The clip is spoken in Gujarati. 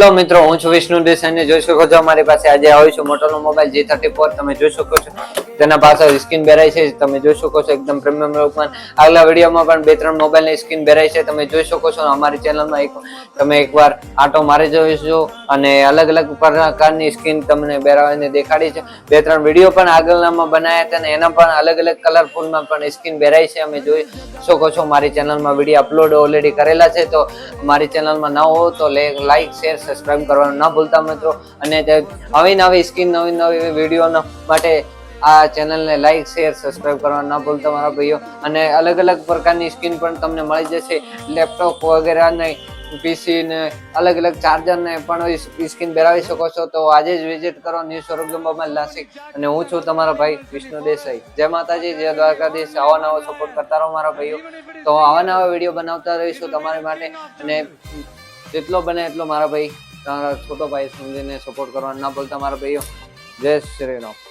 હેલો મિત્રો, હું છું વિષ્ણુ દેસાઈ. જોઈ શકો છો અમારી પાસે આજે આવ્યો છે મોટોનો મોબાઈલ G34. તમે જોઈ શકો છો તેના પાછળ સ્ક્રીન બેરાઈ છે. તમે જોઈ શકો છો એકદમ પ્રીમિયમ લુકમાં. આગલા વિડીયોમાં પણ 2-3 મોબાઈલની સ્ક્રીન બેરાઈ છે. તમે જોઈ શકો છો અમારી ચેનલમાં તમે એકવાર આટો મારી જોઈશો અને અલગ અલગ પ્રકારની સ્ક્રીન તમને બેરાવીને દેખાડી છે. 2-3 વિડીયો પણ આગળનામાં બનાવ્યા હતા અને એના પણ અલગ અલગ કલરફુલમાં પણ સ્ક્રીન બેરાઈ છે. અમે જોઈ શકો છો મારી ચેનલમાં વિડીયો અપલોડ ઓલરેડી કરેલા છે. તો મારી ચેનલમાં ન હો તો લાઈક શેર સબસ્ક્રાઇબ કરવાનું ના ભૂલતા મિત્રો. અને આવી નવી સ્કીન નવી વિડીયો માટે આ ચેનલને લાઈક શેર સબસ્ક્રાઇબ કરવાનું ના ભૂલતા મારા ભાઈઓ. અને અલગ અલગ પ્રકારની સ્કીન પણ તમને મળી જશે. લેપટોપ વગેરે ને પીસી ને અલગ અલગ ચાર્જર ને પણ સ્કીન બેરાવી શકો છો. તો આજે જ વિઝિટ કરો ન્યુ સ્વરૂપ મોબાઈલ નાસિક. અને હું છું તમારા ભાઈ વિષ્ણુ દેસાઈ. જય માતાજી, જય દ્વારકાધીશ. આવા નવો સપોર્ટ કરતા રહો મારા ભાઈઓ. તો આવા નવા વિડીયો બનાવતા રહીશું તમારી માટે. અને જેટલો બને એટલો મારા ભાઈ તમારા છોટો ભાઈ સમજીને સપોર્ટ કરવાનું ના ભૂલતા મારા ભાઈઓ. જય શ્રી રામ.